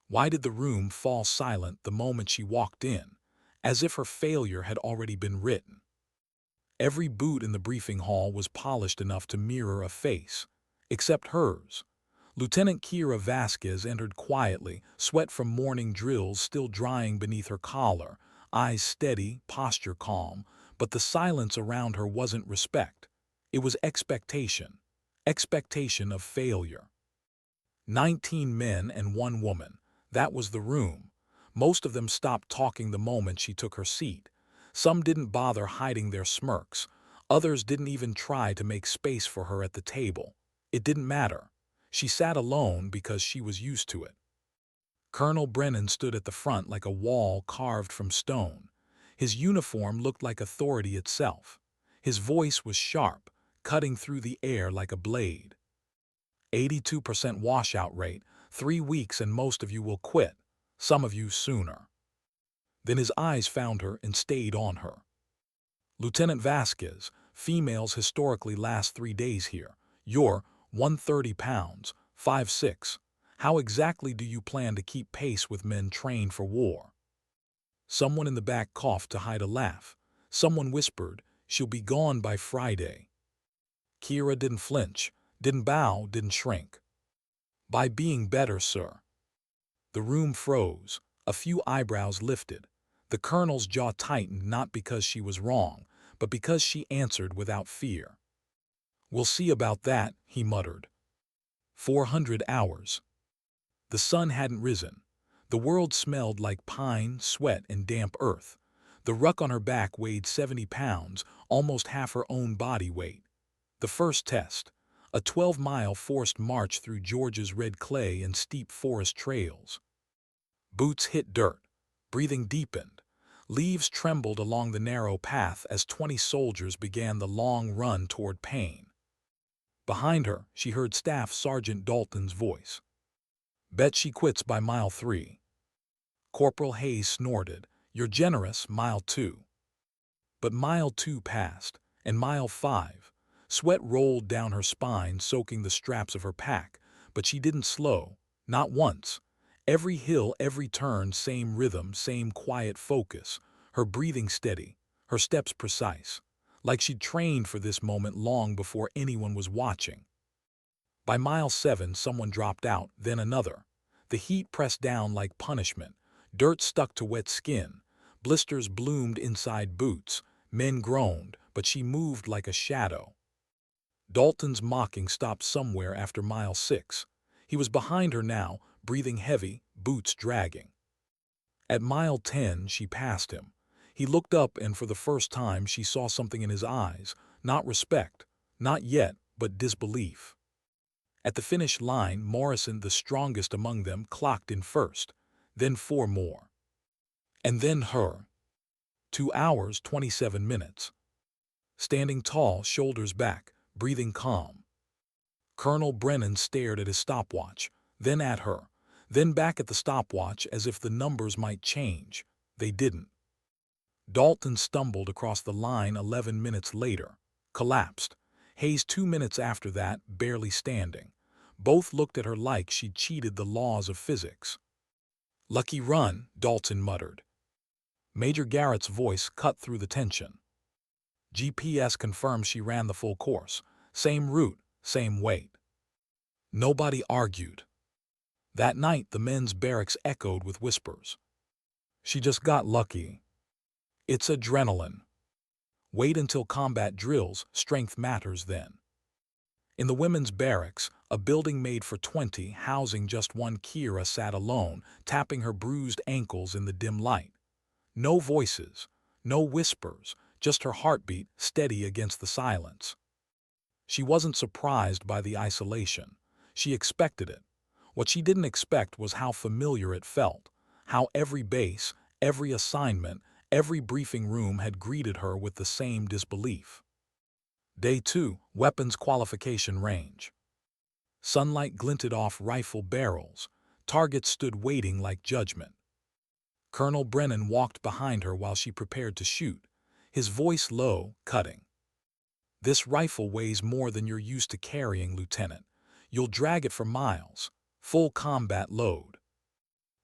Why did the room fall silent the moment she walked in, as if her failure had already been written? Every boot in the briefing hall was polished enough to mirror a face, except hers. Lieutenant Kira Vasquez entered quietly, sweat from morning drills still drying beneath her collar, eyes steady, posture calm, but the silence around her wasn't respect. It was expectation. Expectation of failure. 19 men and 1 woman. That was the room. Most of them stopped talking the moment she took her seat. Some didn't bother hiding their smirks. Others didn't even try to make space for her at the table. It didn't matter. She sat alone because she was used to it. Colonel Brennan stood at the front like a wall carved from stone. His uniform looked like authority itself. His voice was sharp, cutting through the air like a blade. 82% washout rate, 3 weeks and most of you will quit, some of you sooner. Then his eyes found her and stayed on her. Lieutenant Vasquez, females historically last 3 days here. You're 130 pounds, 5'6". How exactly do you plan to keep pace with men trained for war? Someone in the back coughed to hide a laugh. Someone whispered, she'll be gone by Friday. Kira didn't flinch, didn't bow, didn't shrink. By being better, sir. The room froze, a few eyebrows lifted. The colonel's jaw tightened not because she was wrong, but because she answered without fear. We'll see about that, he muttered. 400 hours. The sun hadn't risen. The world smelled like pine, sweat, and damp earth. The ruck on her back weighed 70 pounds, almost half her own body weight. The first test. A 12-mile forced march through Georgia's red clay and steep forest trails. Boots hit dirt. Breathing deepened. Leaves trembled along the narrow path as 20 soldiers began the long run toward pain. Behind her, she heard Staff Sergeant Dalton's voice. Bet she quits by mile 3. Corporal Hayes snorted. You're generous, mile 2. But mile 2 passed, and mile 5. Sweat rolled down her spine, soaking the straps of her pack, but she didn't slow, not once. Every hill, every turn, same rhythm, same quiet focus, her breathing steady, her steps precise, like she'd trained for this moment long before anyone was watching. By mile 7, someone dropped out, then another. The heat pressed down like punishment. Dirt stuck to wet skin. Blisters bloomed inside boots. Men groaned, but she moved like a shadow. Dalton's mocking stopped somewhere after mile 6. He was behind her now, breathing heavy, boots dragging. At mile 10, she passed him. He looked up, and for the first time she saw something in his eyes, not respect, not yet, but disbelief. At the finish line, Morrison, the strongest among them, clocked in first, then 4 more. And then her. 2 hours, 27 minutes. Standing tall, shoulders back, breathing calm. Colonel Brennan stared at his stopwatch, then at her, then back at the stopwatch as if the numbers might change. They didn't. Dalton stumbled across the line 11 minutes later, collapsed. Hayes 2 minutes after that, barely standing. Both looked at her like she'd cheated the laws of physics. Lucky run, Dalton muttered. Major Garrett's voice cut through the tension. GPS confirms she ran the full course. Same route, same weight. Nobody argued. That night, the men's barracks echoed with whispers. She just got lucky. It's adrenaline. Wait until combat drills, strength matters then. In the women's barracks, a building made for 20, housing just one, Kira sat alone, tapping her bruised ankles in the dim light. No voices, no whispers, just her heartbeat steady against the silence. She wasn't surprised by the isolation. She expected it. What she didn't expect was how familiar it felt, how every base, every assignment, every briefing room had greeted her with the same disbelief. Day 2, weapons qualification range. Sunlight glinted off rifle barrels. Targets stood waiting like judgment. Colonel Brennan walked behind her while she prepared to shoot, his voice low, cutting. This rifle weighs more than you're used to carrying, Lieutenant. You'll drag it for miles. Full combat load.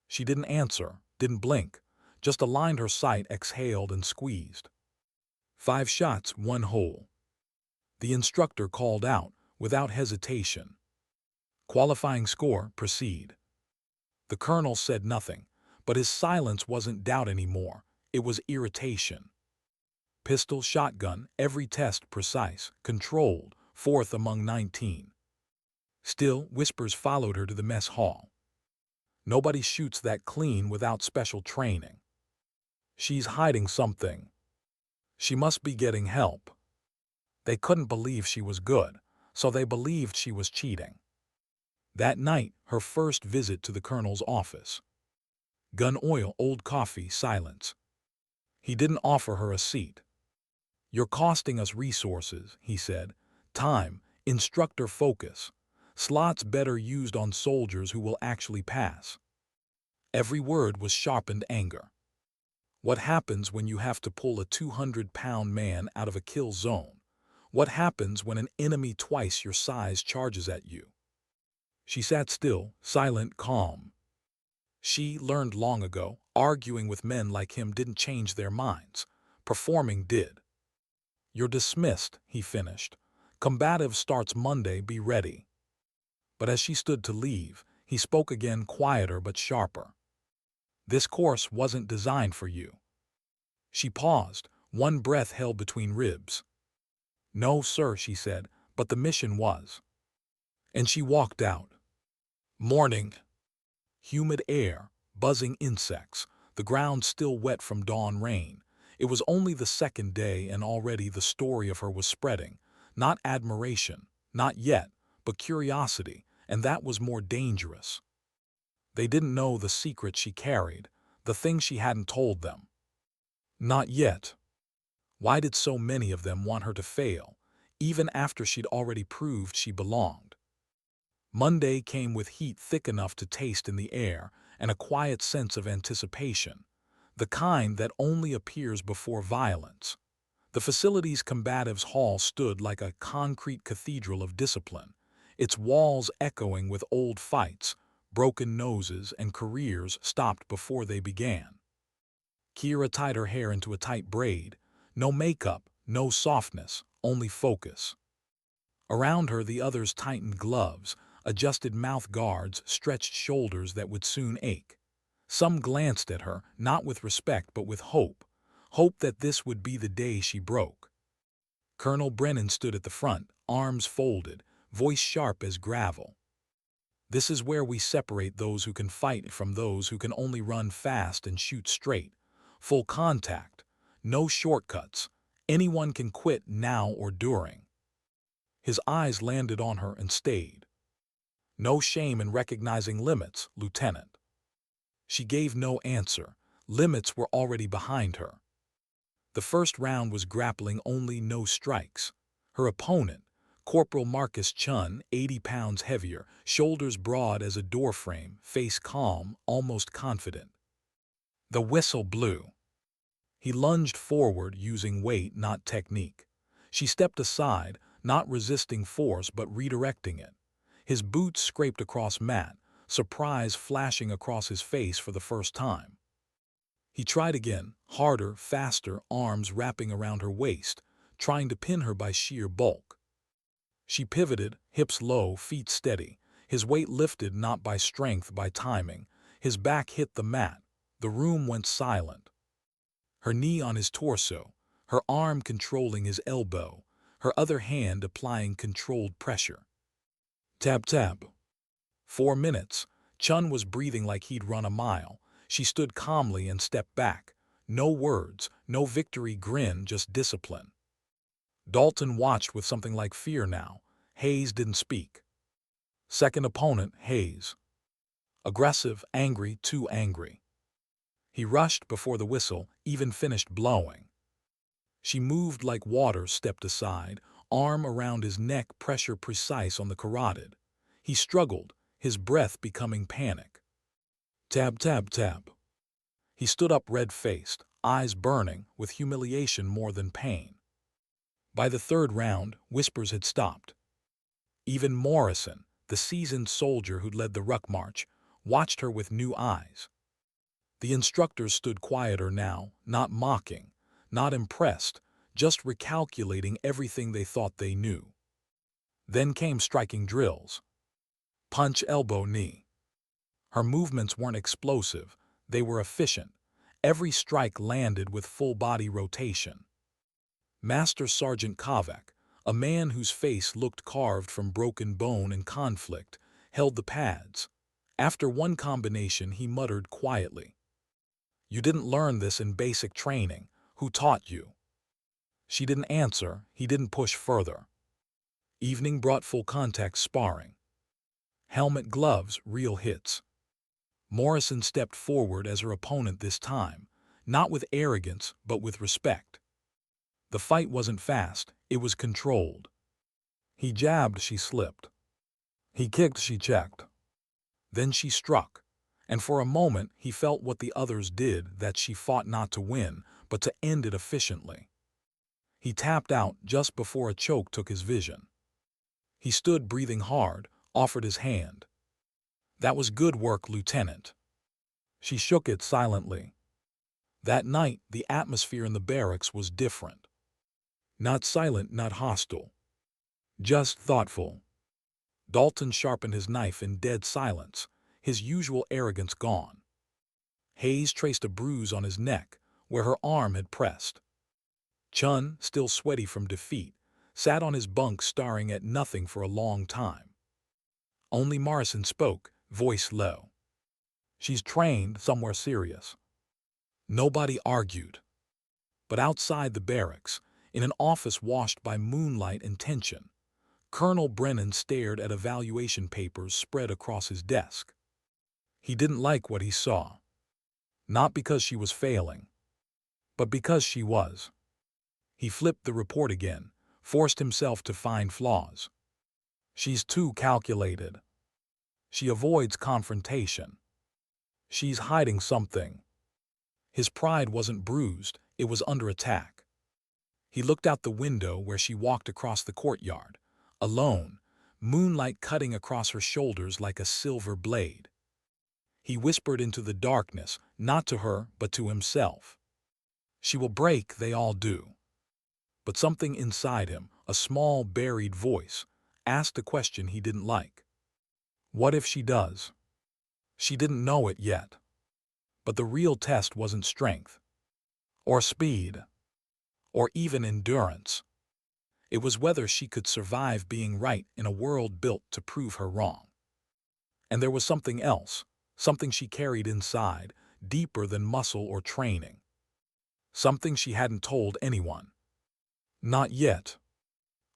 She didn't answer, didn't blink, just aligned her sight, exhaled and squeezed. 5 shots, 1 hole. The instructor called out, without hesitation. Qualifying score, proceed. The colonel said nothing, but his silence wasn't doubt anymore, it was irritation. Pistol, shotgun, every test precise, controlled, 4th among 19. Still, whispers followed her to the mess hall. Nobody shoots that clean without special training. She's hiding something. She must be getting help. They couldn't believe she was good, so they believed she was cheating. That night, her first visit to the colonel's office. Gun oil, old coffee, silence. He didn't offer her a seat. "You're costing us resources," he said. "Time, instructor focus. Slots better used on soldiers who will actually pass." Every word was sharpened anger. What happens when you have to pull a 200-pound man out of a kill zone? What happens when an enemy twice your size charges at you? She sat still, silent, calm. She learned long ago, arguing with men like him didn't change their minds. Performing did. "You're dismissed," he finished. "Combative starts Monday, be ready." But as she stood to leave, he spoke again, quieter but sharper. "This course wasn't designed for you." She paused, one breath held between ribs. "No, sir," she said, "but the mission was." And she walked out. Morning. Humid air, buzzing insects, the ground still wet from dawn rain. It was only the second day and already the story of her was spreading. Not admiration, not yet, but curiosity, and that was more dangerous. They didn't know the secret she carried, the thing she hadn't told them. Not yet. Why did so many of them want her to fail, even after she'd already proved she belonged? Monday came with heat thick enough to taste in the air and a quiet sense of anticipation, the kind that only appears before violence. The facility's combatives hall stood like a concrete cathedral of discipline, its walls echoing with old fights, broken noses, and careers stopped before they began. Kira tied her hair into a tight braid. No makeup, no softness, only focus. Around her the others tightened gloves, adjusted mouth guards, stretched shoulders that would soon ache. Some glanced at her, not with respect but with hope. Hope that this would be the day she broke. Colonel Brennan stood at the front, arms folded, voice sharp as gravel. "This is where we separate those who can fight from those who can only run fast and shoot straight. Full contact. No shortcuts. Anyone can quit now or during." His eyes landed on her and stayed. "No shame in recognizing limits, Lieutenant." She gave no answer. Limits were already behind her. The first round was grappling only, no strikes. Her opponent, Corporal Marcus Chun, 80 pounds heavier, shoulders broad as a doorframe, face calm, almost confident. The whistle blew. He lunged forward using weight, not technique. She stepped aside, not resisting force but redirecting it. His boots scraped across mat, surprise flashing across his face for the first time. He tried again, harder, faster, arms wrapping around her waist, trying to pin her by sheer bulk. She pivoted, hips low, feet steady. His weight lifted not by strength, by timing. His back hit the mat. The room went silent. Her knee on his torso, her arm controlling his elbow, her other hand applying controlled pressure. Tap, tap. 4 minutes. Chun was breathing like he'd run a mile. She stood calmly and stepped back. No words, no victory grin, just discipline. Dalton watched with something like fear now. Hayes didn't speak. Second opponent, Hayes. Aggressive, angry, too angry. He rushed before the whistle even finished blowing. She moved like water, stepped aside, arm around his neck, pressure precise on the carotid. He struggled, his breath becoming panic. Tab, tab, tab. He stood up red-faced, eyes burning, with humiliation more than pain. By the third round, whispers had stopped. Even Morrison, the seasoned soldier who'd led the ruck march, watched her with new eyes. The instructors stood quieter now, not mocking, not impressed, just recalculating everything they thought they knew. Then came striking drills. Punch, elbow, knee. Her movements weren't explosive, they were efficient. Every strike landed with full-body rotation. Master Sergeant Kovac, a man whose face looked carved from broken bone and conflict, held the pads. After one combination, he muttered quietly, "You didn't learn this in basic training. Who taught you?" She didn't answer, he didn't push further. Evening brought full-contact sparring. Helmet, gloves, real hits. Morrison stepped forward as her opponent this time, not with arrogance, but with respect. The fight wasn't fast, it was controlled. He jabbed, she slipped. He kicked, she checked. Then she struck, and for a moment he felt what the others did, that she fought not to win, but to end it efficiently. He tapped out just before a choke took his vision. He stood breathing hard, offered his hand. "That was good work, Lieutenant." She shook it silently. That night, the atmosphere in the barracks was different. Not silent, not hostile. Just thoughtful. Dalton sharpened his knife in dead silence, his usual arrogance gone. Hayes traced a bruise on his neck, where her arm had pressed. Chun, still sweaty from defeat, sat on his bunk staring at nothing for a long time. Only Morrison spoke, voice low. "She's trained somewhere serious." Nobody argued. But outside the barracks, in an office washed by moonlight and tension, Colonel Brennan stared at evaluation papers spread across his desk. He didn't like what he saw. Not because she was failing, but because she was. He flipped the report again, forced himself to find flaws. "She's too calculated. She avoids confrontation. She's hiding something." His pride wasn't bruised, it was under attack. He looked out the window where she walked across the courtyard, alone, moonlight cutting across her shoulders like a silver blade. He whispered into the darkness, not to her, but to himself. "She will break, they all do." But something inside him, a small buried voice, asked a question he didn't like. What if she does? She didn't know it yet. But the real test wasn't strength, or speed, or even endurance. It was whether she could survive being right in a world built to prove her wrong. And there was something else, something she carried inside, deeper than muscle or training. Something she hadn't told anyone. Not yet.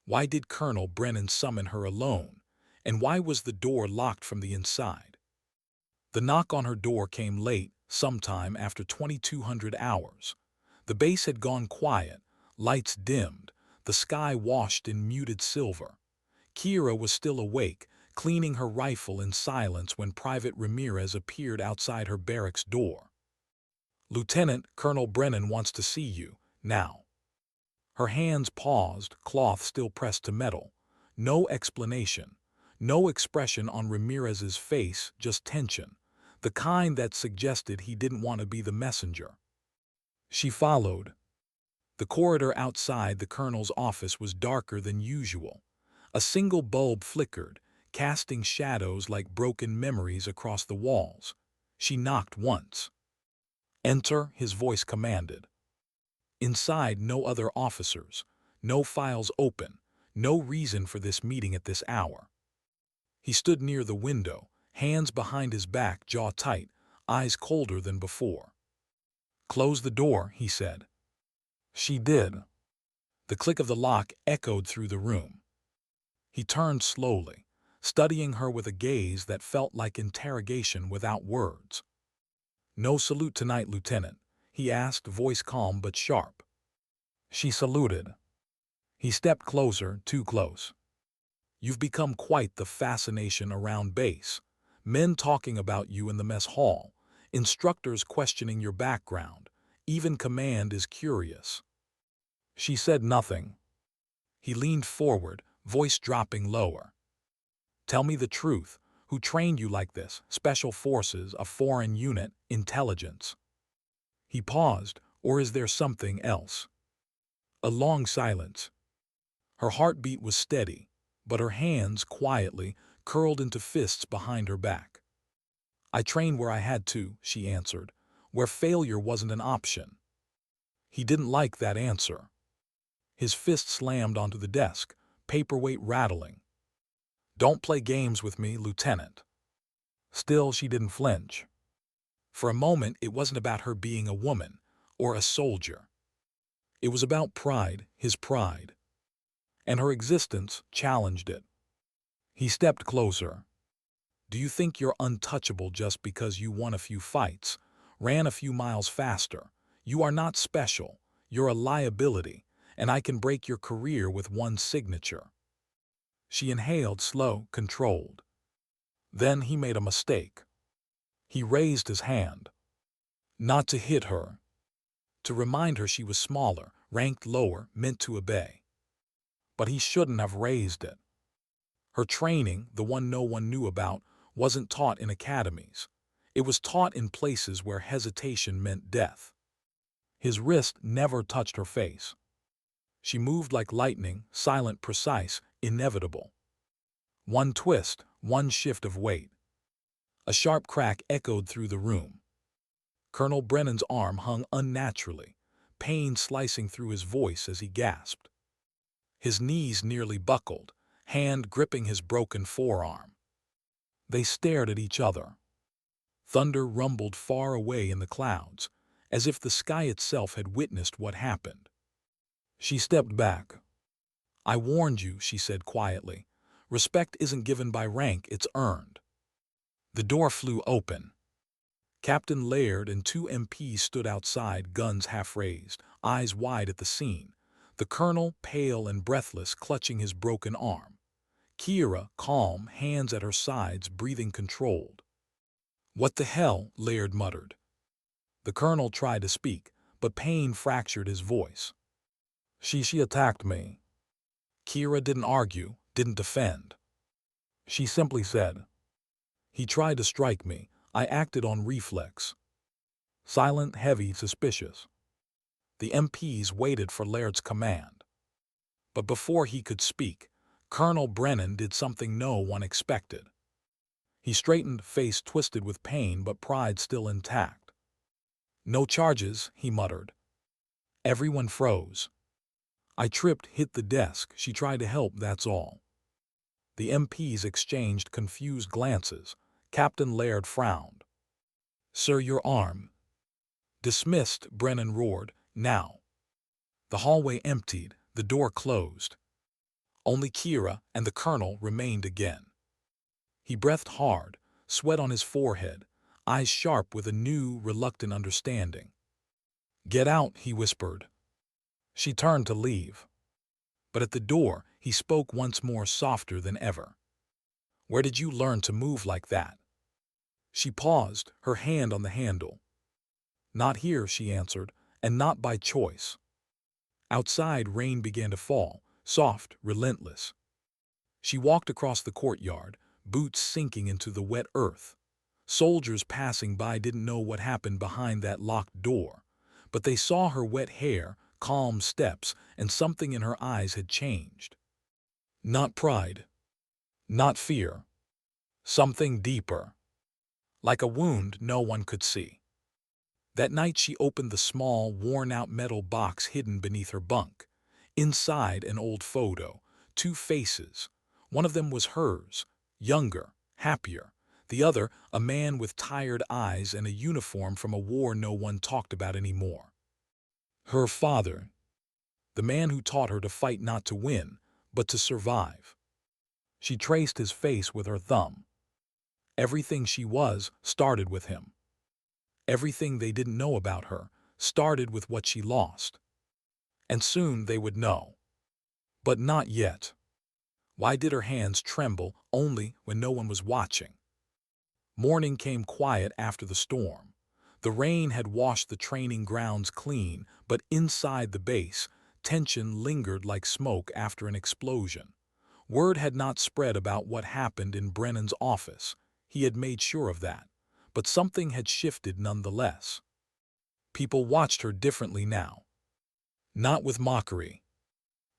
Why did Colonel Brennan summon her alone, and why was the door locked from the inside? The knock on her door came late, sometime after 2200 hours. The base had gone quiet, lights dimmed, the sky washed in muted silver. Kira was still awake, cleaning her rifle in silence when Private Ramirez appeared outside her barracks door. "Lieutenant, Colonel Brennan wants to see you, now." Her hands paused, cloth still pressed to metal. No explanation, no expression on Ramirez's face, just tension, the kind that suggested he didn't want to be the messenger. She followed. The corridor outside the colonel's office was darker than usual. A single bulb flickered, casting shadows like broken memories across the walls. She knocked once. "Enter," his voice commanded. Inside, no other officers, no files open, no reason for this meeting at this hour. He stood near the window, hands behind his back, jaw tight, eyes colder than before. "Close the door," he said. She did. The click of the lock echoed through the room. He turned slowly, studying her with a gaze that felt like interrogation without words. "No salute tonight, Lieutenant?" he asked, voice calm but sharp. She saluted. He stepped closer, too close. "You've become quite the fascination around base. Men talking about you in the mess hall, instructors questioning your background, even command is curious." She said nothing. He leaned forward, voice dropping lower. "Tell me the truth. Who trained you like this? Special forces, a foreign unit, intelligence. He paused. Or is there something else? A long silence. Her heartbeat was steady, but her hands, quietly, curled into fists behind her back. I trained where I had to, she answered, where failure wasn't an option. He didn't like that answer. His fist slammed onto the desk, paperweight rattling. Don't play games with me, Lieutenant. Still, she didn't flinch. For a moment, it wasn't about her being a woman or a soldier. It was about pride, his pride. And her existence challenged it. He stepped closer. Do you think you're untouchable just because you won a few fights, ran a few miles faster? You are not special. You're a liability, and I can break your career with one signature. She inhaled, slow, controlled. Then he made a mistake. He raised his hand. Not to hit her. To remind her she was smaller, ranked lower, meant to obey. But he shouldn't have raised it. Her training, the one no one knew about, wasn't taught in academies. It was taught in places where hesitation meant death. His wrist never touched her face. She moved like lightning, silent, precise, inevitable. One twist, one shift of weight. A sharp crack echoed through the room. Colonel Brennan's arm hung unnaturally, pain slicing through his voice as he gasped. His knees nearly buckled, hand gripping his broken forearm. They stared at each other. Thunder rumbled far away in the clouds, as if the sky itself had witnessed what happened. She stepped back. I warned you, she said quietly. Respect isn't given by rank, it's earned. The door flew open. Captain Laird and 2 MPs stood outside, guns half raised, eyes wide at the scene. The colonel, pale and breathless, clutching his broken arm. Kira, calm, hands at her sides, breathing controlled. What the hell? Laird muttered. The colonel tried to speak, but pain fractured his voice. She attacked me. Kira didn't argue, didn't defend. She simply said, he tried to strike me. I acted on reflex. Silent, heavy, suspicious. The MPs waited for Laird's command. But before he could speak, Colonel Brennan did something no one expected. He straightened, face twisted with pain but pride still intact. No charges, he muttered. Everyone froze. I tripped, hit the desk. She tried to help, that's all. The MPs exchanged confused glances. Captain Laird frowned. Sir, your arm. Dismissed, Brennan roared. Now. The hallway emptied, the door closed. Only Kira and the colonel remained again. He breathed hard, sweat on his forehead, eyes sharp with a new, reluctant understanding. Get out, he whispered. She turned to leave. But at the door, he spoke once more, softer than ever. Where did you learn to move like that? She paused, her hand on the handle. Not here, she answered, and not by choice. Outside, rain began to fall, soft, relentless. She walked across the courtyard, boots sinking into the wet earth. Soldiers passing by didn't know what happened behind that locked door, but they saw her wet hair, calm steps, and something in her eyes had changed. Not pride. Not fear. Something deeper. Like a wound no one could see. That night she opened the small, worn-out metal box hidden beneath her bunk. Inside, an old photo, 2 faces. One of them was hers, younger, happier. The other, a man with tired eyes and a uniform from a war no one talked about anymore. Her father. The man who taught her to fight not to win, but to survive. She traced his face with her thumb. Everything she was started with him. Everything they didn't know about her started with what she lost. And soon they would know. But not yet. Why did her hands tremble only when no one was watching? Morning came quiet after the storm. The rain had washed the training grounds clean, but inside the base, tension lingered like smoke after an explosion. Word had not spread about what happened in Brennan's office. He had made sure of that. But something had shifted nonetheless. People watched her differently now. Not with mockery.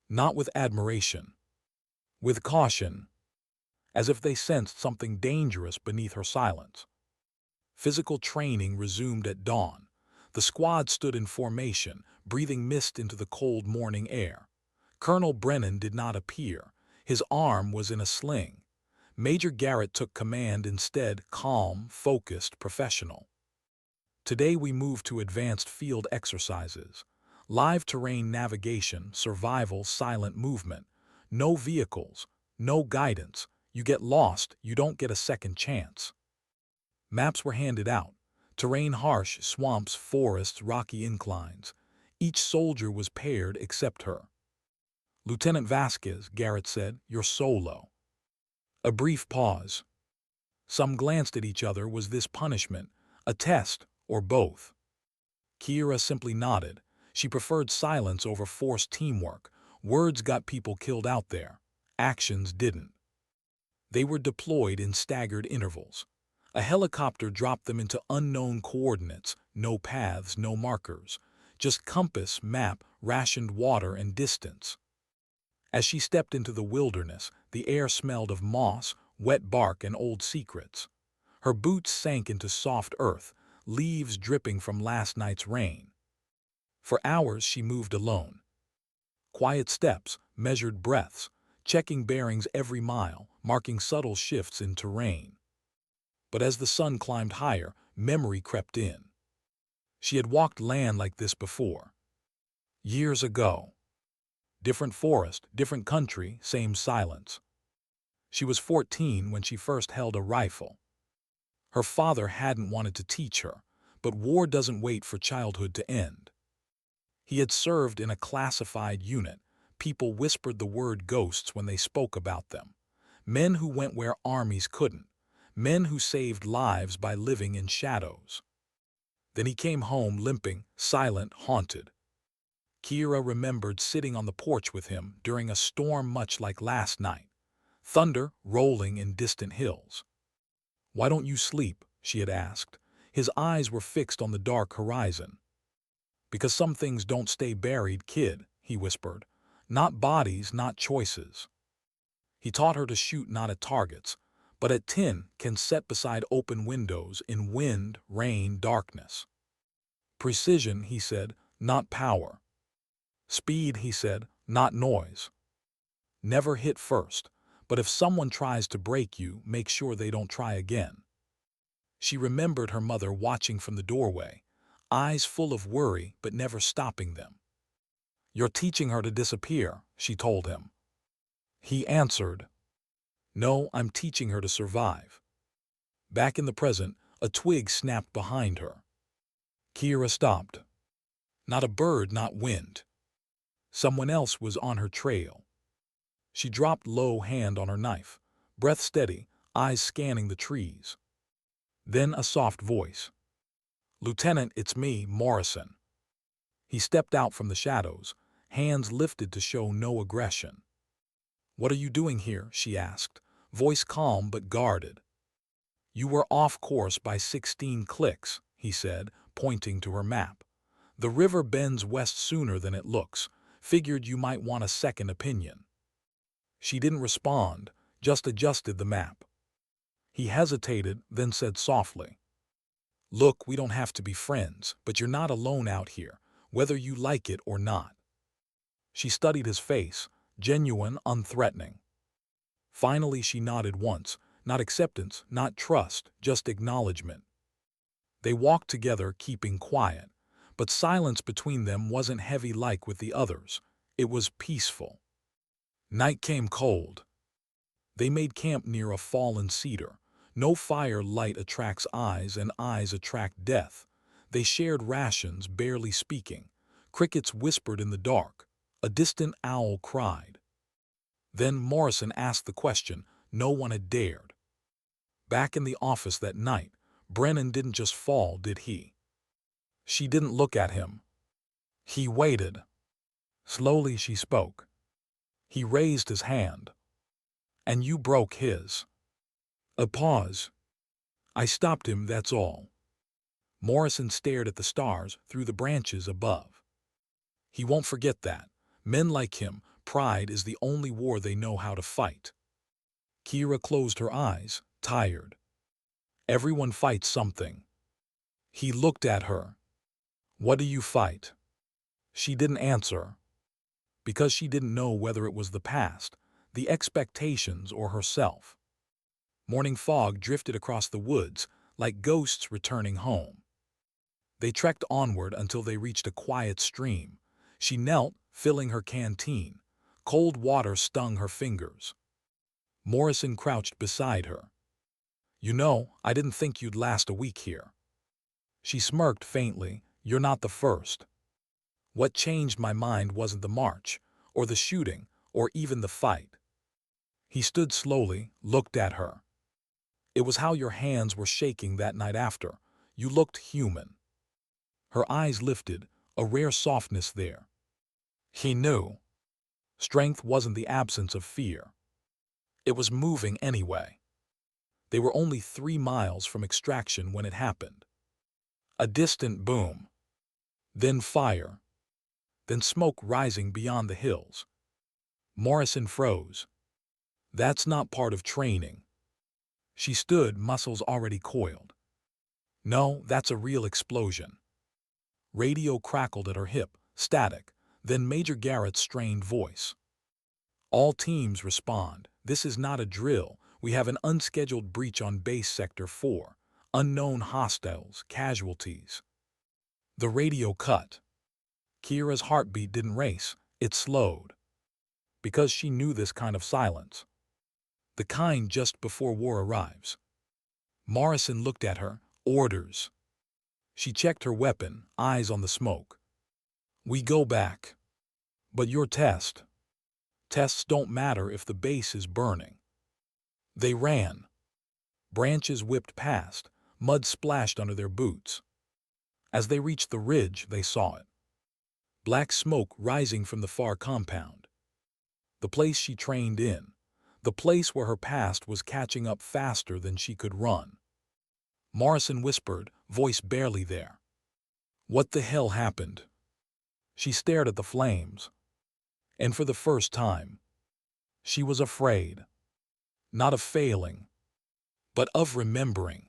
Not with admiration. With caution. As if they sensed something dangerous beneath her silence. Physical training resumed at dawn. The squad stood in formation, breathing mist into the cold morning air. Colonel Brennan did not appear. His arm was in a sling. Major Garrett took command instead, calm, focused, professional. Today we move to advanced field exercises. Live terrain navigation, survival, silent movement. No vehicles, no guidance. You get lost, you don't get a second chance. Maps were handed out. Terrain harsh, swamps, forests, rocky inclines. Each soldier was paired except her. Lieutenant Vasquez, Garrett said, you're solo. A brief pause. Some glanced at each other. Was this punishment, a test, or both? Kiera simply nodded. She preferred silence over forced teamwork. Words got people killed out there. Actions didn't. They were deployed in staggered intervals. A helicopter dropped them into unknown coordinates, no paths, no markers, just compass, map, rationed water, and distance. As she stepped into the wilderness, the air smelled of moss, wet bark, and old secrets. Her boots sank into soft earth, leaves dripping from last night's rain. For hours she moved alone. Quiet steps, measured breaths, checking bearings every mile, marking subtle shifts in terrain. But as the sun climbed higher, memory crept in. She had walked land like this before. Years ago. Different forest, different country, same silence. She was 14 when she first held a rifle. Her father hadn't wanted to teach her, but war doesn't wait for childhood to end. He had served in a classified unit. People whispered the word ghosts when they spoke about them. Men who went where armies couldn't. Men who saved lives by living in shadows. Then he came home limping, silent, haunted. Kiera remembered sitting on the porch with him during a storm much like last night. Thunder rolling in distant hills. "Why don't you sleep?" she had asked. His eyes were fixed on the dark horizon. "Because some things don't stay buried, kid," he whispered. "Not bodies, not choices." He taught her to shoot not at targets, but at tin can set beside open windows in wind, rain, darkness. Precision, he said, not power. Speed, he said, not noise. Never hit first, but if someone tries to break you, make sure they don't try again. She remembered her mother watching from the doorway, eyes full of worry but never stopping them. "You're teaching her to disappear," she told him. He answered, "No, I'm teaching her to survive." Back in the present, a twig snapped behind her. Kiera stopped. Not a bird, not wind. Someone else was on her trail. She dropped low, hand on her knife, breath steady, eyes scanning the trees. Then a soft voice. "Lieutenant, it's me, Morrison." He stepped out from the shadows, hands lifted to show no aggression. "What are you doing here?" she asked, voice calm but guarded. "You were off course by 16 clicks," he said, pointing to her map. "The river bends west sooner than it looks. Figured you might want a second opinion." She didn't respond, just adjusted the map. He hesitated, then said softly, "Look, we don't have to be friends, but you're not alone out here, whether you like it or not." She studied his face, genuine, unthreatening. Finally she nodded once, not acceptance, not trust, just acknowledgement. They walked together, keeping quiet, but silence between them wasn't heavy like with the others. It was peaceful. Night came cold. They made camp near a fallen cedar. No fire light attracts eyes, and eyes attract death. They shared rations, barely speaking. Crickets whispered in the dark. A distant owl cried. Then Morrison asked the question no one had dared. Back in the office that night, Brennan didn't just fall, did he? She didn't look at him. He waited. Slowly she spoke. He raised his hand. And you broke his. A pause. I stopped him, that's all. Morrison stared at the stars through the branches above. He won't forget that. Men like him, pride is the only war they know how to fight. Kira closed her eyes, tired. Everyone fights something. He looked at her. What do you fight? She didn't answer. Because she didn't know whether it was the past, the expectations, or herself. Morning fog drifted across the woods, like ghosts returning home. They trekked onward until they reached a quiet stream. She knelt, filling her canteen. Cold water stung her fingers. Morrison crouched beside her. You know, I didn't think you'd last a week here. She smirked faintly. You're not the first. What changed my mind wasn't the march, or the shooting, or even the fight. He stood slowly, looked at her. It was how your hands were shaking that night after. You looked human. Her eyes lifted, a rare softness there. He knew. Strength wasn't the absence of fear. It was moving anyway. They were only 3 miles from extraction when it happened. A distant boom. Then fire. Then smoke rising beyond the hills. Morrison froze. That's not part of training. She stood, muscles already coiled. No, that's a real explosion. Radio crackled at her hip, static, then Major Garrett's strained voice. All teams respond. This is not a drill. We have an unscheduled breach on base sector 4. Unknown hostiles, casualties. The radio cut. Kira's heartbeat didn't race, it slowed. Because she knew this kind of silence. The kind just before war arrives. Morrison looked at her. Orders. She checked her weapon, eyes on the smoke. We go back. But your test. Tests don't matter if the base is burning. They ran. Branches whipped past, mud splashed under their boots. As they reached the ridge, they saw it. Black smoke rising from the far compound. The place she trained in. The place where her past was catching up faster than she could run. Morrison whispered, voice barely there. What the hell happened? She stared at the flames. And for the first time, she was afraid. Not of failing, but of remembering.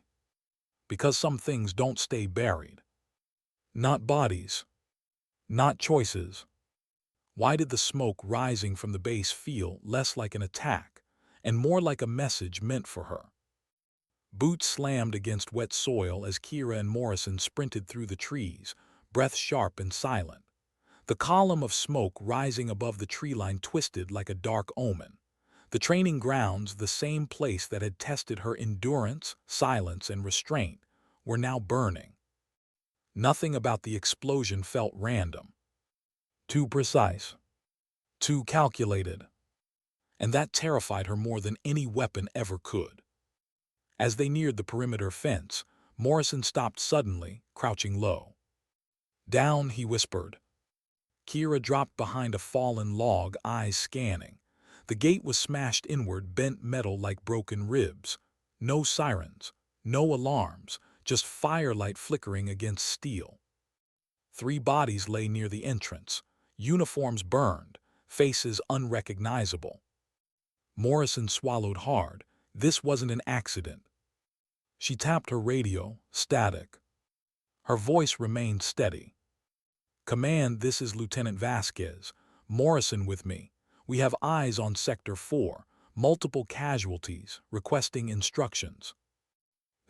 Because some things don't stay buried. Not bodies. Not choices. Why did the smoke rising from the base feel less like an attack and more like a message meant for her? Boots slammed against wet soil as Kira and Morrison sprinted through the trees, breath sharp and silent. The column of smoke rising above the tree line twisted like a dark omen. The training grounds, the same place that had tested her endurance, silence, and restraint, were now burning. Nothing about the explosion felt random. Too precise. Too calculated. And that terrified her more than any weapon ever could. As they neared the perimeter fence, Morrison stopped suddenly, crouching low. Down, he whispered. Kira dropped behind a fallen log, eyes scanning. The gate was smashed inward, bent metal like broken ribs. No sirens, no alarms, just firelight flickering against steel. 3 bodies lay near the entrance, uniforms burned, faces unrecognizable. Morrison swallowed hard. This wasn't an accident. She tapped her radio, static. Her voice remained steady. Command, this is Lieutenant Vasquez. Morrison with me. We have eyes on Sector 4, multiple casualties, requesting instructions.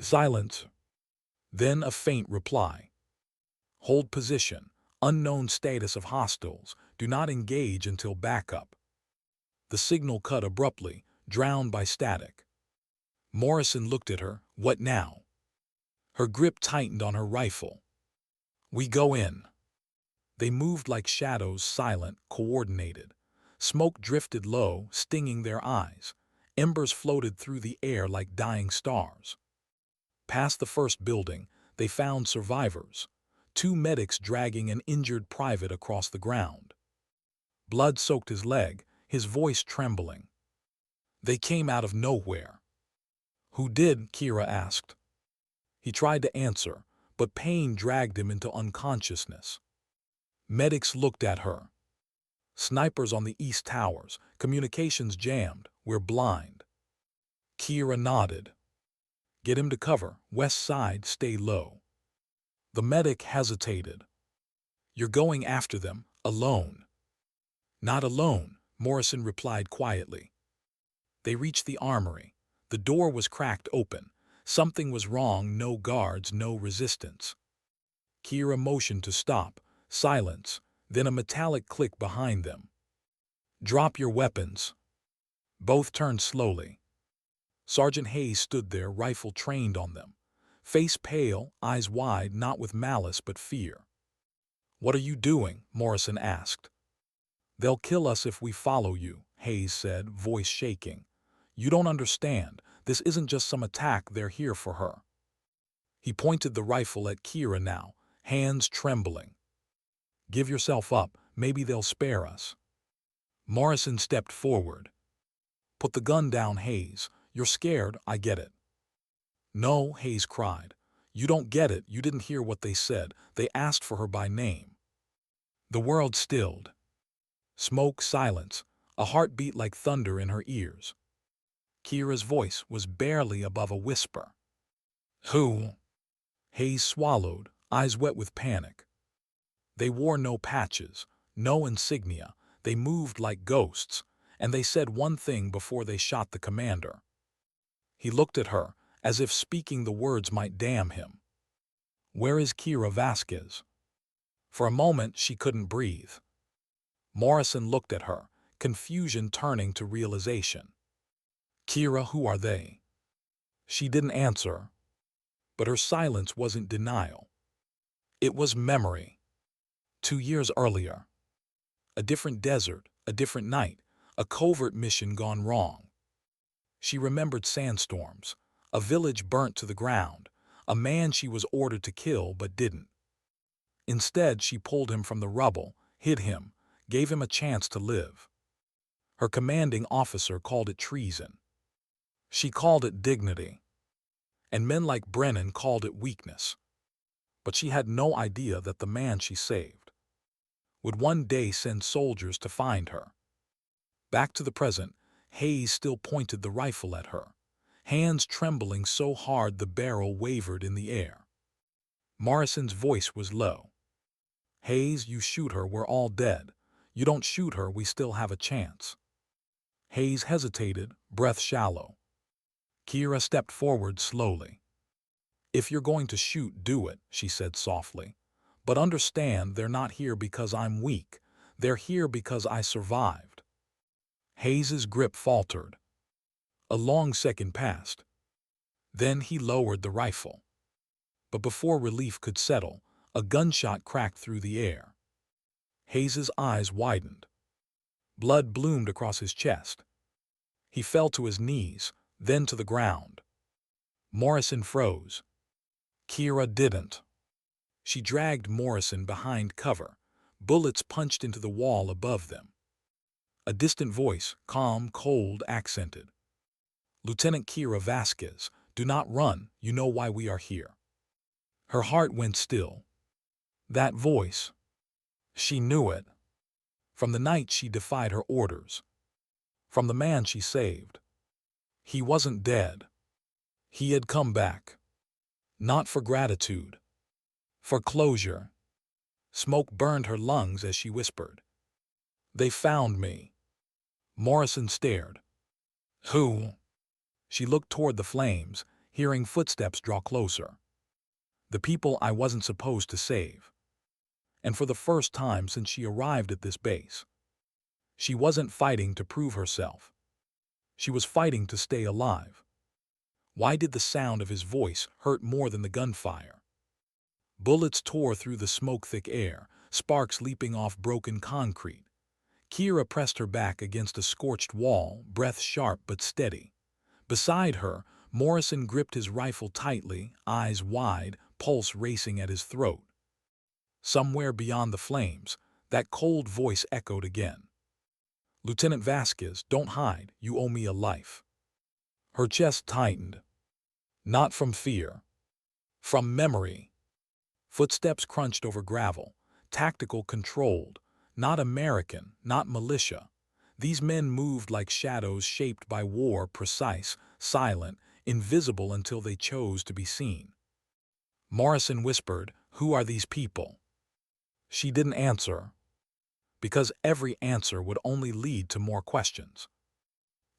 Silence. Then a faint reply. Hold position. Unknown status of hostiles. Do not engage until backup. The signal cut abruptly, drowned by static. Morrison looked at her. What now? Her grip tightened on her rifle. We go in. They moved like shadows, silent, coordinated. Smoke drifted low, stinging their eyes. Embers floated through the air like dying stars. Past the first building, they found survivors. 2 medics dragging an injured private across the ground. Blood soaked his leg, his voice trembling. They came out of nowhere. Who did? Kira asked. He tried to answer, but pain dragged him into unconsciousness. Medics looked at her. Snipers on the east towers, communications jammed, we're blind. Kira nodded. Get him to cover, west side, stay low. The medic hesitated. You're going after them, alone. Not alone, Morrison replied quietly. They reached the armory. The door was cracked open. Something was wrong, no guards, no resistance. Kira motioned to stop. Silence, then a metallic click behind them. Drop your weapons. Both turned slowly. Sergeant Hayes stood there, rifle trained on them. Face pale, eyes wide, not with malice but fear. What are you doing? Morrison asked. They'll kill us if we follow you, Hayes said, voice shaking. You don't understand. This isn't just some attack, they're here for her. He pointed the rifle at Kira now, hands trembling. Give yourself up, maybe they'll spare us. Morrison stepped forward. Put the gun down, Hayes. You're scared, I get it. No, Hayes cried. You don't get it, you didn't hear what they said. They asked for her by name. The world stilled. Smoke, silence, a heartbeat like thunder in her ears. Kira's voice was barely above a whisper. Who? Hayes swallowed, eyes wet with panic. They wore no patches, no insignia. They moved like ghosts, and they said one thing before they shot the commander. He looked at her, as if speaking the words might damn him. Where is Kira Vasquez? For a moment she couldn't breathe. Morrison looked at her, confusion turning to realization. Kira, who are they? She didn't answer, but her silence wasn't denial. It was memory. 2 years earlier. A different desert, a different night, a covert mission gone wrong. She remembered sandstorms, a village burnt to the ground, a man she was ordered to kill but didn't. Instead, she pulled him from the rubble, hid him, gave him a chance to live. Her commanding officer called it treason. She called it dignity. And men like Brennan called it weakness. But she had no idea that the man she saved would one day send soldiers to find her. Back to the present, Hayes still pointed the rifle at her, hands trembling so hard the barrel wavered in the air. Morrison's voice was low. Hayes, you shoot her, we're all dead. You don't shoot her, we still have a chance. Hayes hesitated, breath shallow. Kira stepped forward slowly. If you're going to shoot, do it, she said softly. But understand, they're not here because I'm weak. They're here because I survived. Hayes's grip faltered. A long second passed. Then he lowered the rifle. But before relief could settle, a gunshot cracked through the air. Hayes's eyes widened. Blood bloomed across his chest. He fell to his knees, then to the ground. Morrison froze. Kira didn't. She dragged Morrison behind cover. Bullets punched into the wall above them. A distant voice, calm, cold, accented. Lieutenant Kira Vasquez, do not run, you know why we are here. Her heart went still. That voice. She knew it. From the night she defied her orders. From the man she saved. He wasn't dead. He had come back. Not for gratitude. For closure. Smoke burned her lungs as she whispered. They found me. Morrison stared. Who? She looked toward the flames, hearing footsteps draw closer. The people I wasn't supposed to save. And for the first time since she arrived at this base, she wasn't fighting to prove herself. She was fighting to stay alive. Why did the sound of his voice hurt more than the gunfire? Bullets tore through the smoke-thick air, sparks leaping off broken concrete. Kira pressed her back against a scorched wall, breath sharp but steady. Beside her, Morrison gripped his rifle tightly, eyes wide, pulse racing at his throat. Somewhere beyond the flames, that cold voice echoed again. Lieutenant Vasquez, don't hide, you owe me a life. Her chest tightened. Not from fear. From memory. Footsteps crunched over gravel. Tactical, controlled. Not American, not militia. These men moved like shadows shaped by war, precise, silent, invisible until they chose to be seen. Morrison whispered, "Who are these people?" She didn't answer, because every answer would only lead to more questions.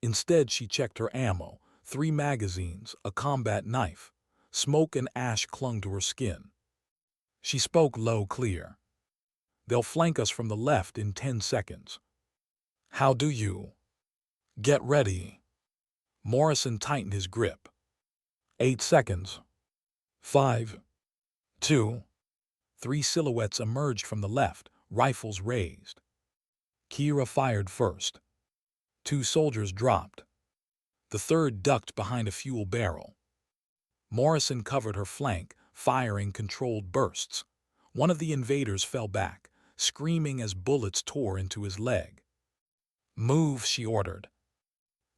Instead, she checked her ammo, 3 magazines, a combat knife. Smoke and ash clung to her skin. She spoke low, clear. "They'll flank us from the left in 10 seconds. How do you? Get ready." Morrison tightened his grip. 8 seconds. 5, 2, 3 silhouettes emerged from the left, rifles raised. Kira fired first. 2 soldiers dropped. The third ducked behind a fuel barrel. Morrison covered her flank, firing controlled bursts. One of the invaders fell back, screaming as bullets tore into his leg. "Move," she ordered.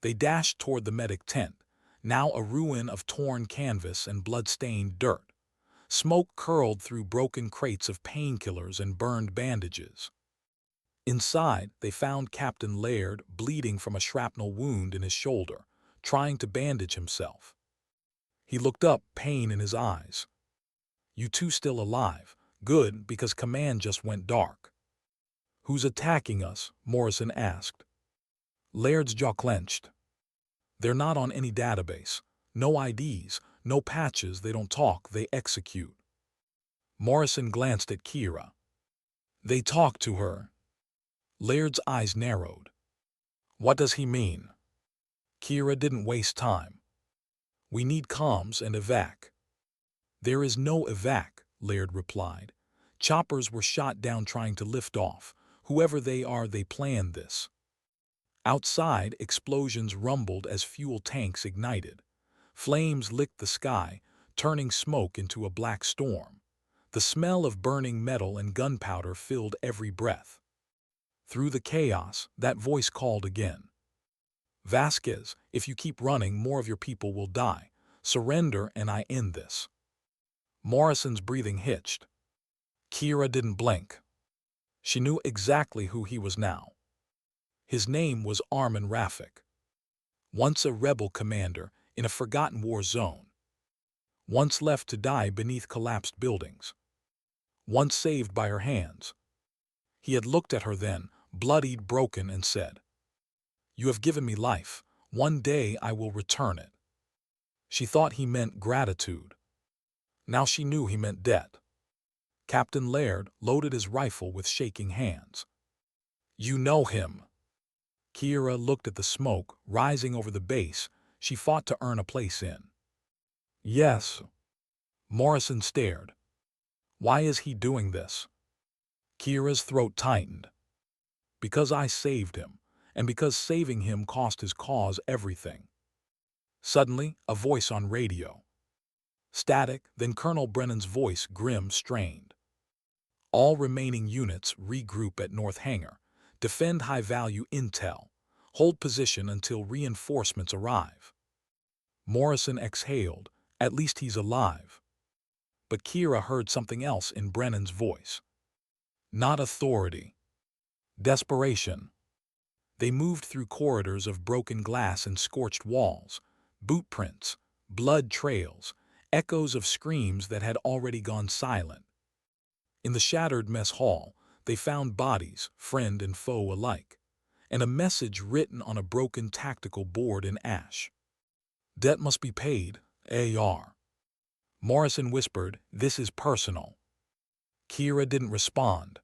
They dashed toward the medic tent, now a ruin of torn canvas and blood-stained dirt. Smoke curled through broken crates of painkillers and burned bandages. Inside, they found Captain Laird bleeding from a shrapnel wound in his shoulder, trying to bandage himself. He looked up, pain in his eyes. "You two still alive. Good, because command just went dark." "Who's attacking us?" Morrison asked. Laird's jaw clenched. "They're not on any database. No IDs, no patches, they don't talk, they execute." Morrison glanced at Kira. "They talk to her." Laird's eyes narrowed. "What does he mean?" Kira didn't waste time. "We need comms and evac." "There is no evac," Laird replied. "Choppers were shot down trying to lift off. Whoever they are, they planned this." Outside, explosions rumbled as fuel tanks ignited. Flames licked the sky, turning smoke into a black storm. The smell of burning metal and gunpowder filled every breath. Through the chaos, that voice called again. "Vasquez, if you keep running, more of your people will die. Surrender and I end this." Morrison's breathing hitched. Kira didn't blink. She knew exactly who he was now. His name was Arman Rafik. Once a rebel commander in a forgotten war zone. Once left to die beneath collapsed buildings. Once saved by her hands. He had looked at her then, bloodied, broken, and said, "You have given me life. One day I will return it." She thought he meant gratitude. Now she knew he meant debt. Captain Laird loaded his rifle with shaking hands. "You know him." Kira looked at the smoke rising over the base she fought to earn a place in. "Yes." Morrison stared. "Why is he doing this?" Kira's throat tightened. "Because I saved him, and because saving him cost his cause everything." Suddenly, a voice on radio. Static, then Colonel Brennan's voice, grim, strained. "All remaining units regroup at North Hangar. Defend high-value intel. Hold position until reinforcements arrive." Morrison exhaled. At least he's alive. But Kira heard something else in Brennan's voice. Not authority. Desperation. They moved through corridors of broken glass and scorched walls, boot prints, blood trails, echoes of screams that had already gone silent. In the shattered mess hall, they found bodies, friend and foe alike, and a message written on a broken tactical board in ash. "Debt must be paid, AR." Morrison whispered, "This is personal." Kira didn't respond.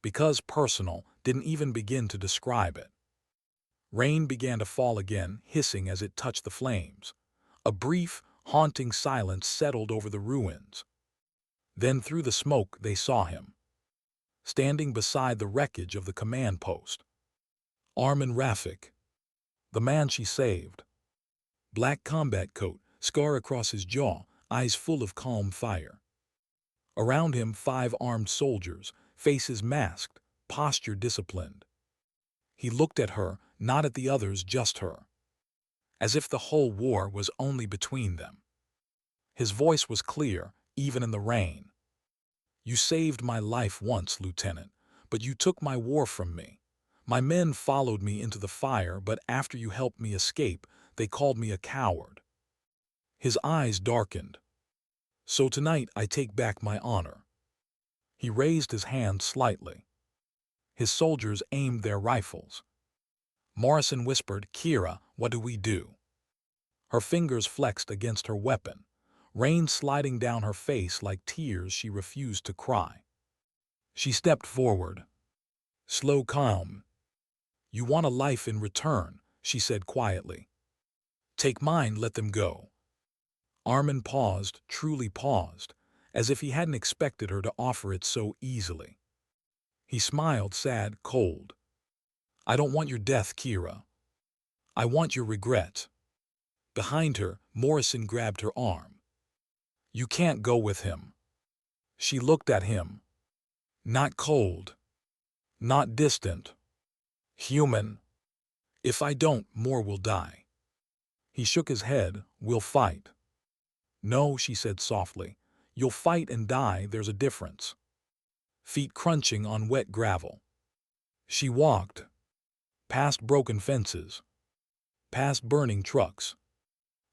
Because personal didn't even begin to describe it. Rain began to fall again, hissing as it touched the flames. A brief, haunting silence settled over the ruins. Then through the smoke they saw him, standing beside the wreckage of the command post. Arman Rafik, the man she saved. Black combat coat, scar across his jaw, eyes full of calm fire. Around him 5 armed soldiers, faces masked, posture disciplined. He looked at her, not at the others, just her. As if the whole war was only between them. His voice was clear, even in the rain. "You saved my life once, Lieutenant, but you took my war from me. My men followed me into the fire, but after you helped me escape, they called me a coward." His eyes darkened. "So tonight I take back my honor." He raised his hand slightly. His soldiers aimed their rifles. Morrison whispered, "Kira, what do we do?" Her fingers flexed against her weapon, rain sliding down her face like tears she refused to cry. She stepped forward. Slow, calm. "You want a life in return," she said quietly. "Take mine, let them go." Arman paused, truly paused, as if he hadn't expected her to offer it so easily. He smiled, sad, cold. "I don't want your death, Kira. I want your regret." Behind her, Morrison grabbed her arm. "You can't go with him." She looked at him. Not cold. Not distant. Human. "If I don't, more will die." He shook his head. "We'll fight." "No," she said softly. "You'll fight and die, there's a difference." Feet crunching on wet gravel. She walked. Past broken fences. Past burning trucks.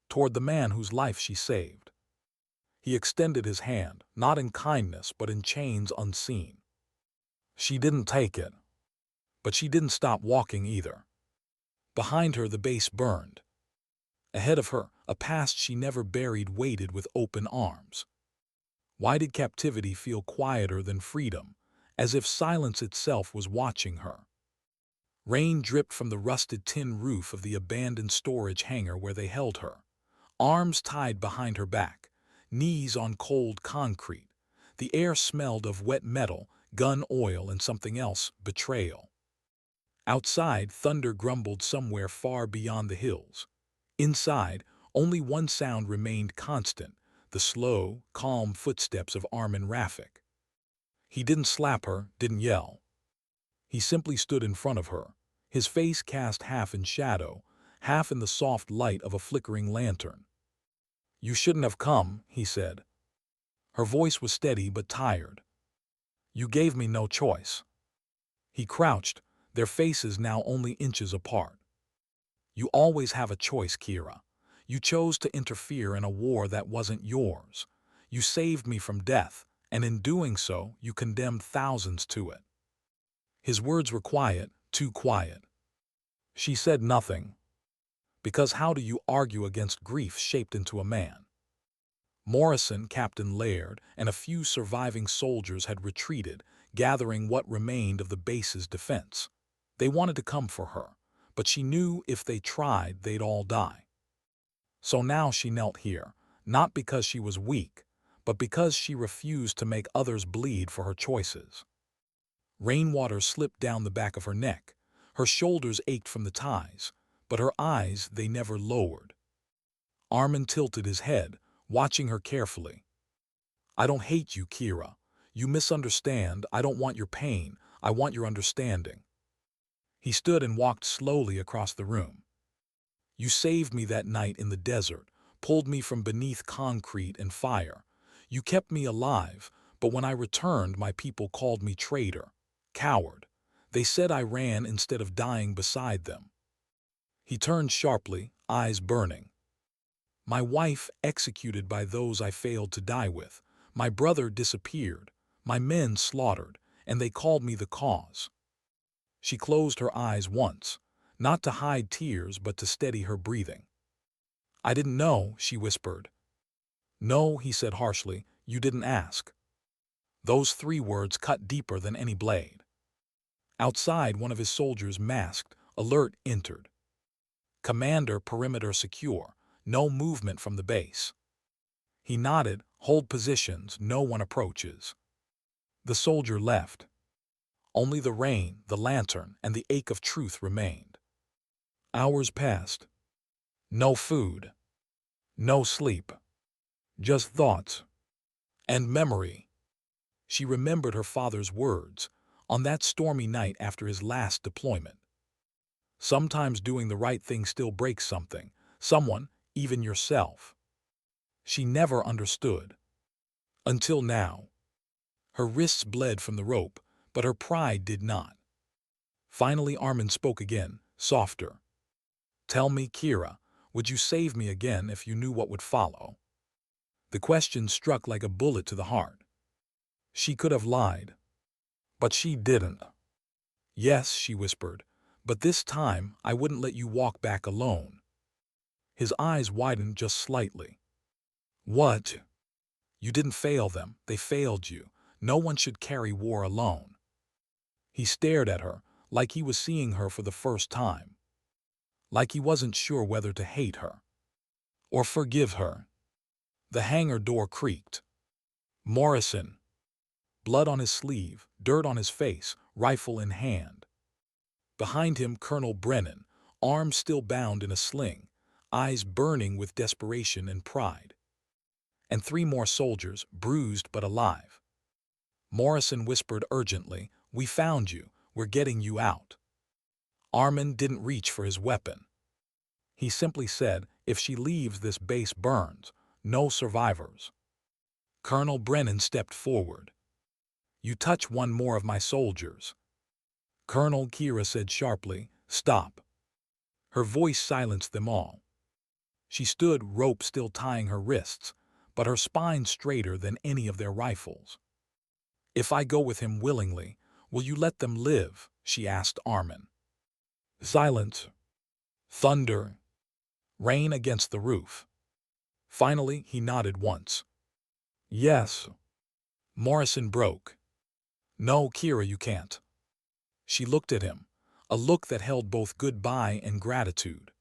Toward the man whose life she saved. He extended his hand, not in kindness but in chains unseen. She didn't take it. But she didn't stop walking either. Behind her the base burned. Ahead of her, a past she never buried waited with open arms. Why did captivity feel quieter than freedom, as if silence itself was watching her? Rain dripped from the rusted tin roof of the abandoned storage hangar where they held her, arms tied behind her back, knees on cold concrete. The air smelled of wet metal, gun oil, and something else, betrayal. Outside, thunder grumbled somewhere far beyond the hills. Inside, only one sound remained constant, the slow, calm footsteps of Arman Rafik. He didn't slap her, didn't yell. He simply stood in front of her, his face cast half in shadow, half in the soft light of a flickering lantern. "You shouldn't have come," he said. Her voice was steady but tired. "You gave me no choice." He crouched, their faces now only inches apart. "You always have a choice, Kira. You chose to interfere in a war that wasn't yours. You saved me from death, and in doing so, you condemned thousands to it." His words were quiet, too quiet. She said nothing. Because how do you argue against grief shaped into a man? Morrison, Captain Laird, and a few surviving soldiers had retreated, gathering what remained of the base's defense. They wanted to come for her, but she knew if they tried, they'd all die. So now she knelt here, not because she was weak, but because she refused to make others bleed for her choices. Rainwater slipped down the back of her neck. Her shoulders ached from the ties, but her eyes, they never lowered. Arman tilted his head, watching her carefully. "I don't hate you, Kira. You misunderstand. I don't want your pain. I want your understanding." He stood and walked slowly across the room. "You saved me that night in the desert, pulled me from beneath concrete and fire. You kept me alive, but when I returned, my people called me traitor, coward. They said I ran instead of dying beside them." He turned sharply, eyes burning. "My wife executed by those I failed to die with. My brother disappeared. My men slaughtered, and they called me the cause." She closed her eyes once, not to hide tears but to steady her breathing. "I didn't know," she whispered. "No," he said harshly, "you didn't ask." Those 3 words cut deeper than any blade. Outside, one of his soldiers, masked, alert, entered. "Commander, perimeter secure. No movement from the base." He nodded. "Hold positions, no one approaches." The soldier left. Only the rain, the lantern, and the ache of truth remained. Hours passed. No food. No sleep. Just thoughts. And memory. She remembered her father's words on that stormy night after his last deployment. Sometimes doing the right thing still breaks something, someone, even yourself. She never understood. Until now. Her wrists bled from the rope, but her pride did not. Finally Arman spoke again, softer. "Tell me, Kira, would you save me again if you knew what would follow?" The question struck like a bullet to the heart. She could have lied. But she didn't. "Yes," she whispered, "but this time I wouldn't let you walk back alone." His eyes widened just slightly. "What?" "You didn't fail them, they failed you. No one should carry war alone." He stared at her, like he was seeing her for the first time. Like he wasn't sure whether to hate her or forgive her. The hangar door creaked. Morrison. Blood on his sleeve, dirt on his face, rifle in hand. Behind him Colonel Brennan, arms still bound in a sling, eyes burning with desperation and pride. And 3 more soldiers, bruised but alive. Morrison whispered urgently, "We found you. We're getting you out." Arman didn't reach for his weapon. He simply said, "If she leaves, this base burns. No survivors." Colonel Brennan stepped forward. "You touch one more of my soldiers." Colonel Kira said sharply, "Stop." Her voice silenced them all. She stood, rope still tying her wrists, but her spine straighter than any of their rifles. "If I go with him willingly, will you let them live?" she asked Arman. Silence. Thunder. Rain against the roof. Finally, he nodded once. "Yes." Morrison broke. "No, Kira, you can't." She looked at him, a look that held both goodbye and gratitude.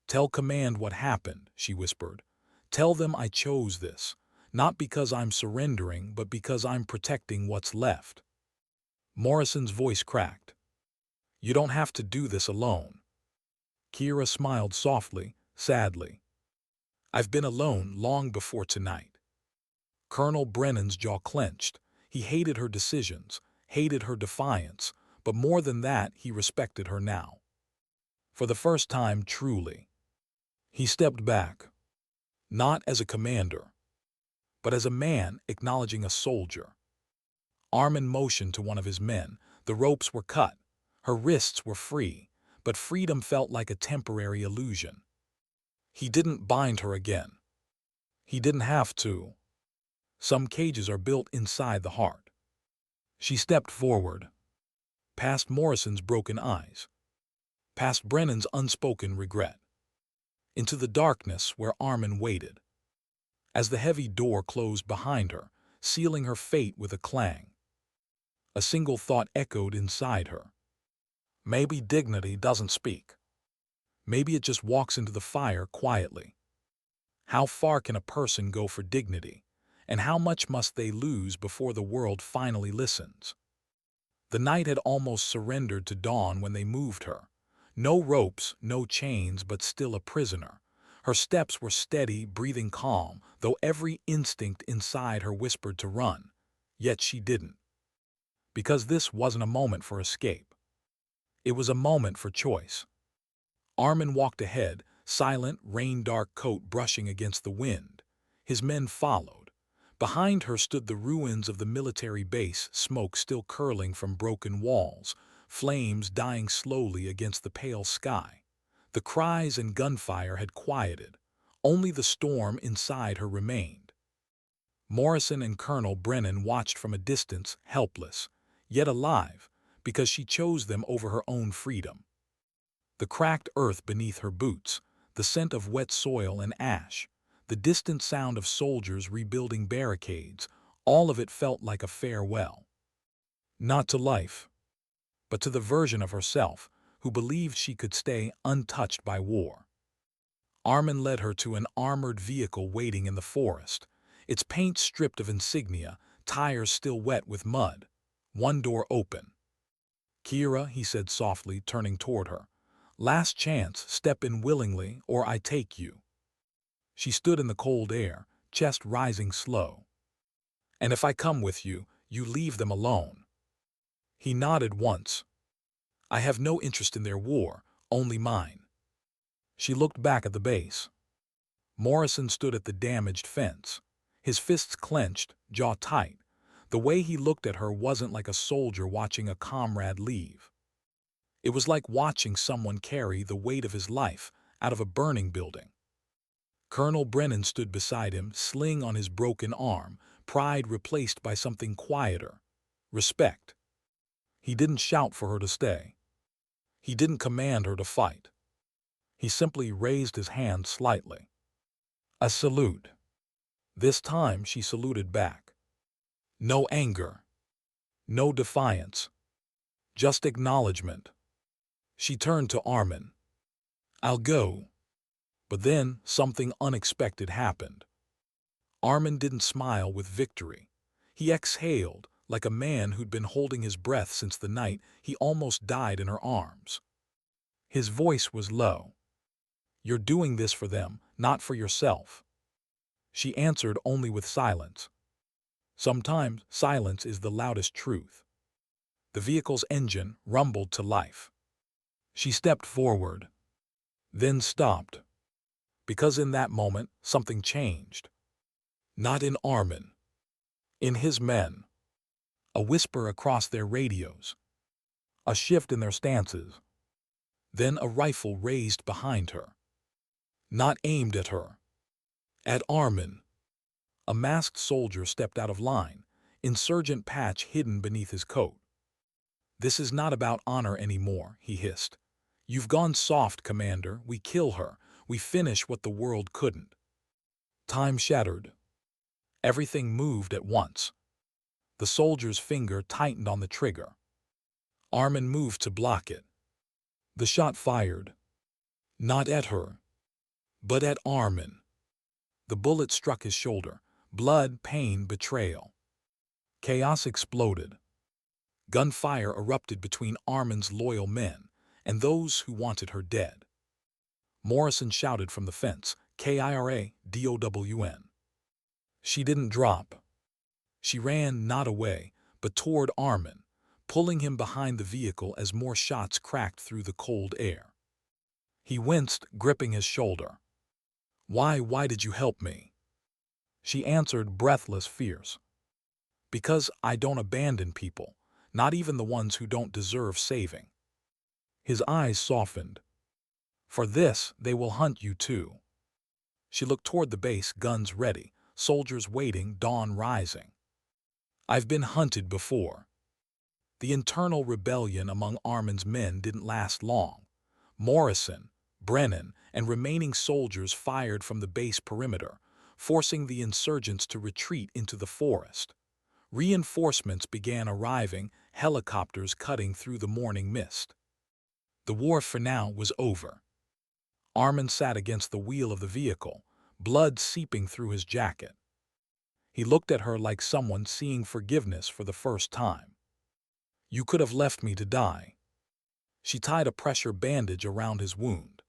"Tell command what happened," she whispered. "Tell them I chose this, not because I'm surrendering, but because I'm protecting what's left." Morrison's voice cracked. "You don't have to do this alone." Kira smiled softly, sadly. "I've been alone long before tonight." Colonel Brennan's jaw clenched. He hated her decisions, hated her defiance, but more than that, he respected her now. For the first time, truly. He stepped back. Not as a commander, but as a man acknowledging a soldier. Arman motioned to one of his men. The ropes were cut. Her wrists were free, but freedom felt like a temporary illusion. He didn't bind her again. He didn't have to. Some cages are built inside the heart. She stepped forward, past Morrison's broken eyes, past Brennan's unspoken regret, into the darkness where Arman waited. As the heavy door closed behind her, sealing her fate with a clang, a single thought echoed inside her. Maybe dignity doesn't speak. Maybe it just walks into the fire quietly. How far can a person go for dignity, and how much must they lose before the world finally listens? The night had almost surrendered to dawn when they moved her. No ropes, no chains, but still a prisoner. Her steps were steady, breathing calm, though every instinct inside her whispered to run. Yet she didn't. Because this wasn't a moment for escape. It was a moment for choice. Arman walked ahead, silent, rain-dark coat brushing against the wind. His men followed. Behind her stood the ruins of the military base, smoke still curling from broken walls, flames dying slowly against the pale sky. The cries and gunfire had quieted. Only the storm inside her remained. Morrison and Colonel Brennan watched from a distance, helpless, yet alive, because she chose them over her own freedom. The cracked earth beneath her boots, the scent of wet soil and ash, the distant sound of soldiers rebuilding barricades, all of it felt like a farewell. Not to life, but to the version of herself who believed she could stay untouched by war. Arman led her to an armored vehicle waiting in the forest, its paint stripped of insignia, tires still wet with mud. One door open. "Kira," he said softly, turning toward her. "Last chance, step in willingly, or I take you." She stood in the cold air, chest rising slow. "And if I come with you, you leave them alone." He nodded once. "I have no interest in their war, Only mine. She looked back at the base. Morrison stood at the damaged fence, his fists clenched, jaw tight. The way he looked at her wasn't like a soldier watching a comrade leave. It was like watching someone carry the weight of his life out of a burning building. Colonel Brennan stood beside him, sling on his broken arm, pride replaced by something quieter, respect. He didn't shout for her to stay. He didn't command her to fight. He simply raised his hand slightly. A salute. This time she saluted back. No anger. No defiance. Just acknowledgement. She turned to Arman. I'll go. But then something unexpected happened. Arman didn't smile with victory. He exhaled like a man who'd been holding his breath since the night he almost died in her arms. His voice was low. You're doing this for them, not for yourself. She answered only with silence. Sometimes silence is the loudest truth. The vehicle's engine rumbled to life. She stepped forward, then stopped. Because in that moment, something changed. Not in Arman. In his men. A whisper across their radios. A shift in their stances. Then a rifle raised behind her. Not aimed at her. At Arman. A masked soldier stepped out of line, insurgent patch hidden beneath his coat. This is not about honor anymore, he hissed. You've gone soft, Commander. We kill her. We finish what the world couldn't. Time shattered. Everything moved at once. The soldier's finger tightened on the trigger. Arman moved to block it. The shot fired. Not at her, but at Arman. The bullet struck his shoulder. Blood, pain, betrayal. Chaos exploded. Gunfire erupted between Arman's loyal men and those who wanted her dead. Morrison shouted from the fence, KIRA-DOWN. She didn't drop. She ran not away, but toward Arman, pulling him behind the vehicle as more shots cracked through the cold air. He winced, gripping his shoulder. Why did you help me? She answered, breathless, fierce. Because I don't abandon people, not even the ones who don't deserve saving. His eyes softened. For this, they will hunt you too. She looked toward the base, guns ready, soldiers waiting, dawn rising. I've been hunted before. The internal rebellion among Arman's men didn't last long. Morrison, Brennan, and remaining soldiers fired from the base perimeter, forcing the insurgents to retreat into the forest. Reinforcements began arriving, helicopters cutting through the morning mist. The war for now was over. Arman sat against the wheel of the vehicle, blood seeping through his jacket. He looked at her like someone seeing forgiveness for the first time. You could have left me to die. She tied a pressure bandage around his wound.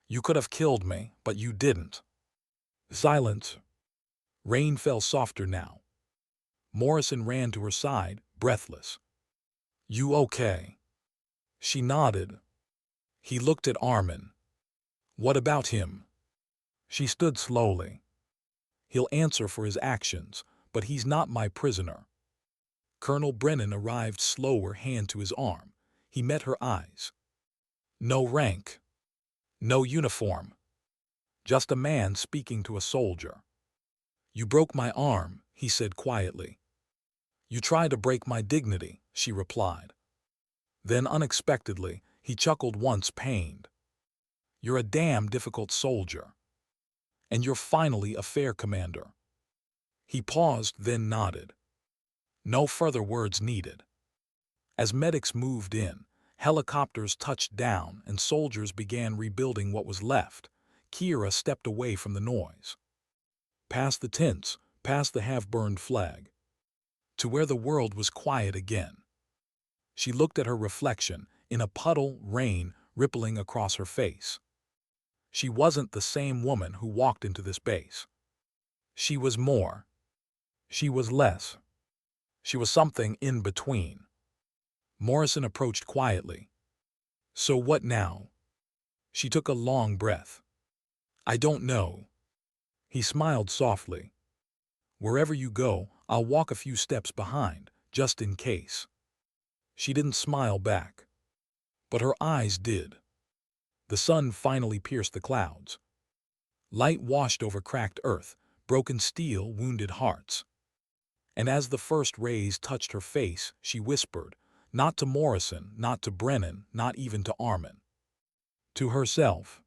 You could have killed me, but you didn't. Silence. Rain fell softer now. Morrison ran to her side, breathless. You okay? She nodded. He looked at Arman. What about him? She stood slowly. He'll answer for his actions, but he's not my prisoner. Colonel Brennan arrived slower, hand to his arm. He met her eyes. No rank. No uniform. Just a man speaking to a soldier. You broke my arm, he said quietly. You tried to break my dignity, she replied. Then unexpectedly, he chuckled once, pained. You're a damn difficult soldier. And you're finally a fair commander. He paused, then nodded. No further words needed. As medics moved in, helicopters touched down and soldiers began rebuilding what was left, Kira stepped away from the noise. Past the tents, past the half-burned flag. To where the world was quiet again. She looked at her reflection in a puddle, rain rippling across her face. She wasn't the same woman who walked into this base. She was more. She was less. She was something in between. Morrison approached quietly. So what now? She took a long breath. I don't know. He smiled softly. Wherever you go, I'll walk a few steps behind, just in case. She didn't smile back. But her eyes did. The sun finally pierced the clouds. Light washed over cracked earth, broken steel, wounded hearts. And as the first rays touched her face, she whispered, not to Morrison, not to Brennan, not even to Arman. To herself.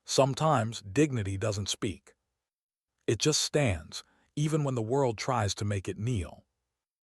Sometimes dignity doesn't speak. It just stands, even when the world tries to make it kneel.